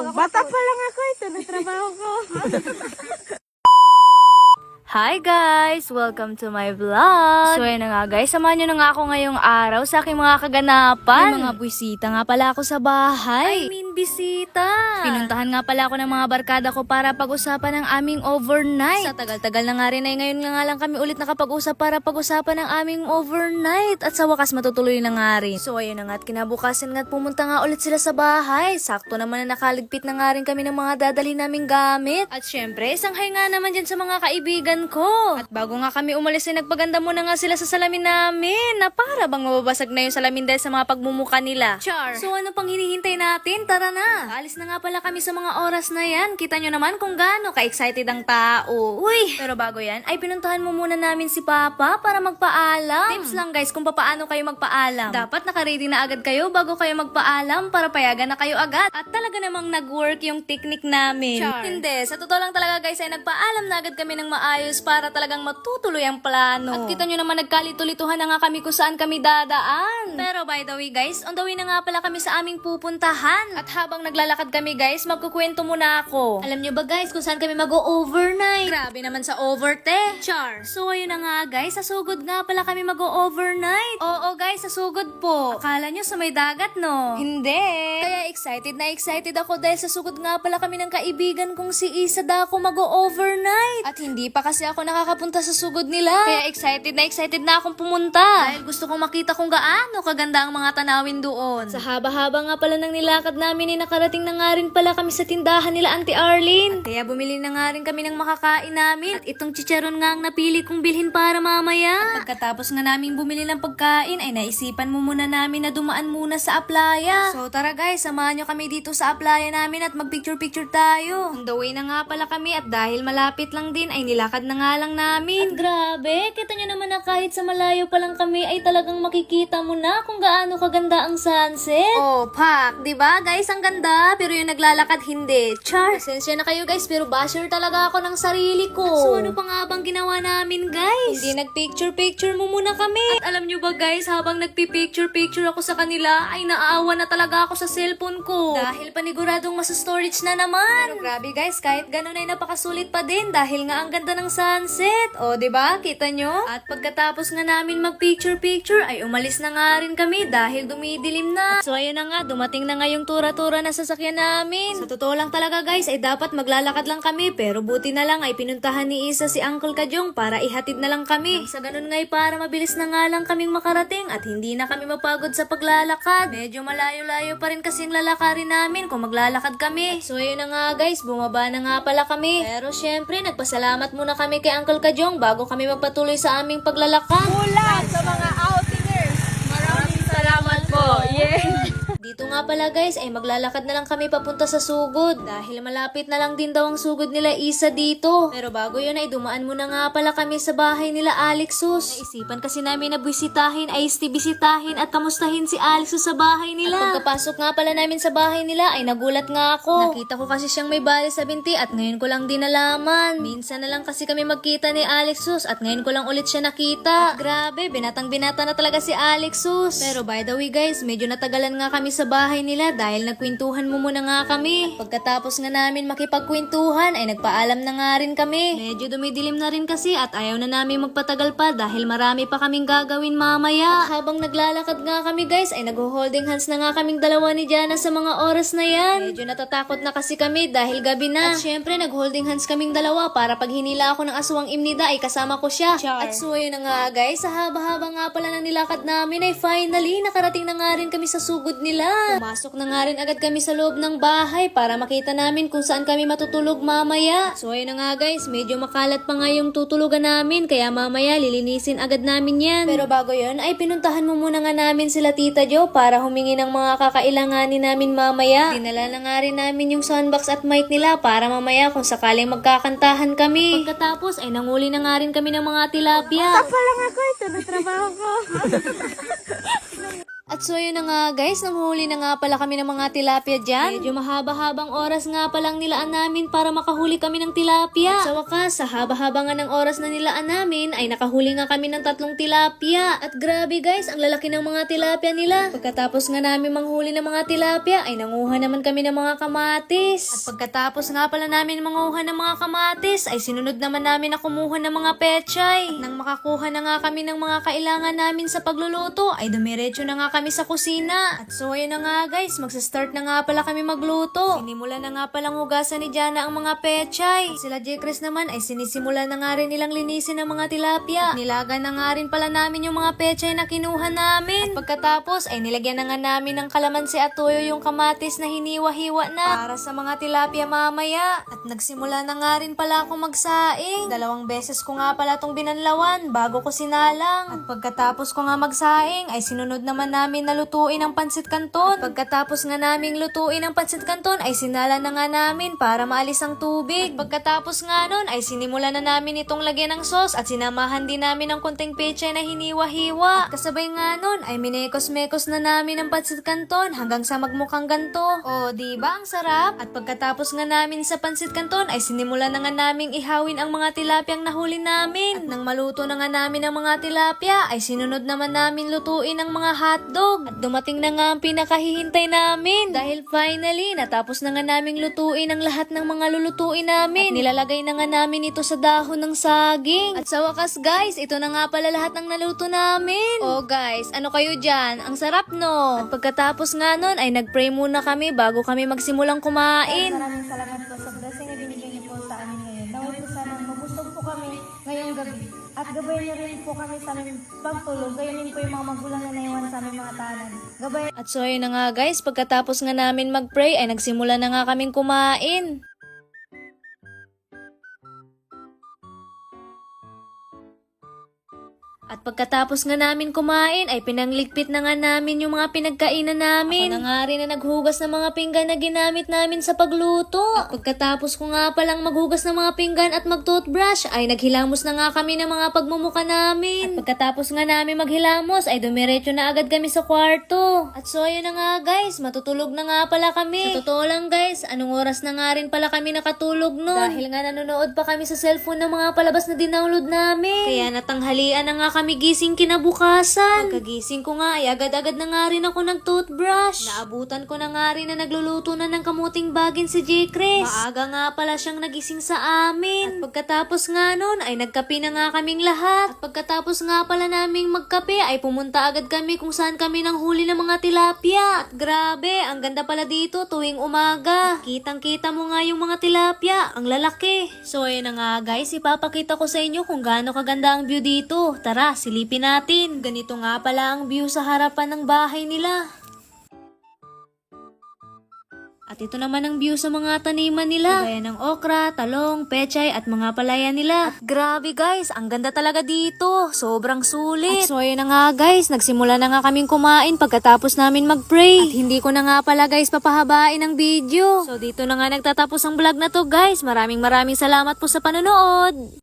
Bata pa lang ako, ito na trabaho ko. Hi guys! Welcome to my vlog! So ayun na nga guys, samahan nyo na nga ako ngayong araw sa aking mga kaganapan. May mga buwisita nga pala ako sa bahay. Bisita! Pinuntahan nga pala ako ng mga barkada ko para pag-usapan ng aming overnight. Sa tagal-tagal na nga rin ay ngayon nga lang kami ulit nakapag-usap para pag-usapan ng aming overnight. At sa wakas matutuloy na nga rin. So ayun na nga at kinabukasan nga at pumunta nga ulit sila sa bahay. Sakto naman na nakaligpit na nga rin kami ng mga dadali naming gamit. At syempre, isang hi nga naman dyan sa mga kaibigan ko. At bago nga kami umalis ay nagpaganda muna nga sila sa salamin namin na para bang mababasag na yung salamin dahil sa mga pagmumuka nila. Char! So ano pang hinihintay natin? Tara na! Alis na nga pala kami sa mga oras na yan. Kita nyo naman kung gaano ka-excited ang tao. Uy! Pero bago yan, ay pinuntahan mo muna namin si Papa para magpaalam. Tips lang guys kung paano kayo magpaalam. Dapat nakaready na agad kayo bago kayo magpaalam para payagan na kayo agad. At talaga namang nag-work yung technique namin. Char. Hindi, sa totoo lang talaga guys ay nagpaalam na agad kami ng maayos para talagang matutuloy ang plano. At kita nyo naman nagkalito-lituhan na nga kami kung saan kami dadaan. Pero by the way guys, on the way na nga pala kami sa aming pupuntahan. At habang naglalakad kami guys, magkukwento muna ako. Alam nyo ba guys kung saan kami mag-overnight? Grabe naman sa overte. Char. So ayun na nga guys, sa sugod nga pala kami mag-overnight. Oo guys, sa sugod po. Akala nyo sa may dagat no? Hindi. Kaya excited ako dahil sa sugod nga pala kami ng kaibigan kong si Isa Dako mag-overnight. At hindi pa kasi ako nakakapunta sa sugod nila. Kaya excited na akong pumunta. Dahil gusto kong makita kung gaano kaganda ang mga tanawin doon. Sa haba-haba nga pala ng nilakad namin ay nakarating na nga rin pala kami sa tindahan nila Auntie Arlene. At kaya bumili na nga rin kami ng makakain namin. At itong chicharon nga ang napili kong bilhin para mamaya. At pagkatapos nga namin bumili ng pagkain ay naisipan mo muna namin na dumaan muna sa Aplaya. So tara guys, samahan nyo kami dito sa Aplaya namin at magpicture-picture tayo. On the way na nga pala kami at dahil malapit lang din ay nilakad na nga lang namin. At grabe, kita nyo naman na kahit sa malayo pa lang kami ay talagang makikita mo na kung gaano kaganda ang sunset. Oh, pak, diba guys, ang ganda. Pero yung naglalakad hindi. Char, pasensya na kayo guys, pero basher talaga ako ng sarili ko. At so ano pa nga bang ginawa namin guys? Hindi nagpicture-picture mo muna kami. At alam nyo ba guys, habang nagpipicture-picture ako sa kanila, ay naaawa na talaga ako sa cellphone ko. Dahil paniguradong storage na naman. Pero grabe guys, kahit ganun ay napakasulit pa din dahil nga ang ganda ng sunset. O, diba? Kita nyo? At pagkatapos nga namin mag-picture-picture, ay umalis na nga rin kami dahil dumidilim na. At so, ayun na nga, dumating na nga yung tura-tura na sasakyan namin. Sa totoo lang talaga guys, ay dapat maglalakad lang kami, pero buti na lang ay pinuntahan ni Isa si Uncle Kajong para ihatid na lang kami. Sa ganun nga ay para mabilis na nga lang kaming makarating at hindi na kami mapagod sa paglalakad. Medyo malayo-layo pa rin kasing lalakarin namin kung maglalakad kami. At so, ayun na nga guys, bumaba na nga pala kami. Pero syempre, nagpasalamat muna kami kay Uncle Kajong bago kami magpatuloy sa aming paglalakad. Ulan sa mga outingers. Maraming salamat po. Yeah. Dito nga pala guys ay maglalakad na lang kami papunta sa sugod dahil malapit na lang din daw ang sugod nila Isa dito. Pero bago yun ay dumaan muna nga pala kami sa bahay nila Alexus. Naisipan kasi namin na bisitahin bisitahin at kamustahin si Alexus sa bahay nila. At pagkapasok nga pala namin sa bahay nila ay nagulat nga ako. Nakita ko kasi siyang may bali sa binti at ngayon ko lang din nalaman. Minsan na lang kasi kami magkita ni Alexus at ngayon ko lang ulit siya nakita. At grabe, binatang-binata na talaga si Alexus. Pero by the way guys, medyo natagalan nga kami sa bahay nila dahil nagkwentuhan mo muna nga kami. At pagkatapos nga namin makipagkwentuhan ay nagpaalam na nga rin kami. Medyo dumidilim na rin kasi at ayaw na namin magpatagal pa dahil marami pa kaming gagawin mamaya. At habang naglalakad nga kami guys ay nag-holding hands na nga kaming dalawa ni Jana sa mga oras na yan. Medyo natatakot na kasi kami dahil gabi na. At syempre nag-holding hands kaming dalawa para pag hinila ako ng aswang imnida ay kasama ko siya. Char. At so yun na nga guys, sa haba-haba nga pala ng nilakad namin ay finally nakarating na nga rin kami sa sugod nila. Pumasok na nga rin agad kami sa loob ng bahay para makita namin kung saan kami matutulog mamaya. So ayun na nga guys, medyo makalat pa nga yung tutulugan namin kaya mamaya lilinisin agad namin yan. Pero bago yun ay pinuntahan mo muna nga namin sila Tita Jo para humingi ng mga kakailanganin namin mamaya. Dinala na nga rin namin yung soundbox at mic nila para mamaya kung sakaling magkakantahan kami. Pagkatapos ay nanguli na nga rin kami ng mga tilapia. Bata pa lang ako, ito na trabaho ko. At so yun na nga guys, nanghuli na nga pala kami ng mga tilapia dyan. Medyo mahaba-habang oras nga palang nilaan namin para makahuli kami ng tilapia. At sa wakas, sa haba-haba nga ng oras na nilaan namin, ay nakahuli nga kami ng 3 tilapia. At grabe guys, ang lalaki ng mga tilapia nila. Pagkatapos nga namin manghuli ng mga tilapia, ay nanguha naman kami ng mga kamatis. At pagkatapos nga pala namin manguha ng mga kamatis, ay sinunod naman namin na kumuha ng mga pechay. At nang makakuha na nga kami ng mga kailangan namin sa pagluluto, ay dumiretso na nga kami sa kusina. At so ayun na nga guys, magsa-start na nga pala kami magluto. Sinimula na nga palang hugasan ni Jana ang mga pechay. At sila J-Chris naman ay sinisimula na nga rin nilang linisin ang mga tilapia. Nilaga na nga rin pala namin yung mga pechay na kinuha namin. At pagkatapos ay nilagyan na nga namin ng kalamansi at toyo yung kamatis na hiniwa-hiwa na para sa mga tilapia mamaya. At nagsimula na nga rin pala akong magsaing. 2 beses ko nga pala tong binanlawan bago ko sinalang. At pagkatapos ko nga magsaing ay sinunod naman namin na lutuin ang pansit kanton. At pagkatapos nga naming lutuin ang pansit kanton ay sinala na nga namin para maalis ang tubig. At pagkatapos nga nun ay sinimula na namin itong lagyan ng sauce at sinamahan din namin ng konting pechay na hiniwa-hiwa. At kasabay nga nun ay minekos-mekos na namin ang pansit kanton hanggang sa magmukhang ganto. O diba ang sarap? At pagkatapos nga namin sa pansit kanton ay sinimula na nga naming ihawin ang mga tilapyang nahuli namin. At nang maluto na nga namin ang mga tilapia ay sinunod naman namin lutuin ang mga hotdog. At dumating na nga ang pinakahihintay namin. Dahil finally, natapos na nga naming lutuin ang lahat ng mga lulutuin namin. At nilalagay na nga namin ito sa dahon ng saging. At sa wakas guys, ito na nga pala lahat ng naluto namin. Oh guys, ano kayo dyan? Ang sarap no? At pagkatapos nga nun ay nagpray muna kami bago kami magsimulang kumain. Maraming salamat po sa blessing na binigay niyo po sa amin ngayon. Naway po sana mabusog po kami ngayong gabi. At gabayan niyo rin po kami sa aming pagtulog. Gayon din po yung mga magulang na naiwan sa aming mga tahanan. Gabayan. At so yun na nga guys, pagkatapos nga namin magpray ay nagsimula na nga kaming kumain. At pagkatapos nga namin kumain ay pinangligpit na nga namin yung mga pinagkainan namin. Ako na nga rin na naghugas ng mga pinggan na ginamit namin sa pagluto. At pagkatapos ko nga palang maghugas ng mga pinggan at mag-toothbrush ay naghilamos na nga kami ng mga pagmumuka namin. At pagkatapos nga namin maghilamos ay dumiretso na agad kami sa kwarto. At so ayun na nga guys, matutulog na nga pala kami. Sa totoo lang guys, anong oras na nga rin pala kami nakatulog nun? Dahil nga nanonood pa kami sa cellphone ng mga palabas na dinownload namin. Kaya natanghalian na nga kami gising kinabukasan. Pagkagising ko nga ay agad-agad na nga rin ako nag-toothbrush. Naabutan ko na nga rin na nagluluto na ng kamuting bagin si J-Chris. Maaga nga pala siyang nagising sa amin. At pagkatapos nga nun ay nagkape na nga kaming lahat. At pagkatapos nga pala naming magkape ay pumunta agad kami kung saan kami nang huli ng mga tilapia. At grabe, ang ganda pala dito tuwing umaga. Kitang-kita mo nga yung mga tilapia, ang lalaki. So ayun na nga guys, ipapakita ko sa inyo kung gaano kaganda ang view dito. Tara, silipin natin. Ganito nga pala ang view sa harapan ng bahay nila. At ito naman ang view sa mga taniman nila. Gaya ng okra, talong, pechay at mga palaya nila. At grabe guys, ang ganda talaga dito. Sobrang sulit. At so ayun na nga guys, nagsimula na nga kaming kumain pagkatapos namin mag-pray. At hindi ko na nga pala guys papahabain ang video. So dito na nga nagtatapos ang vlog na to guys. Maraming salamat po sa panonood.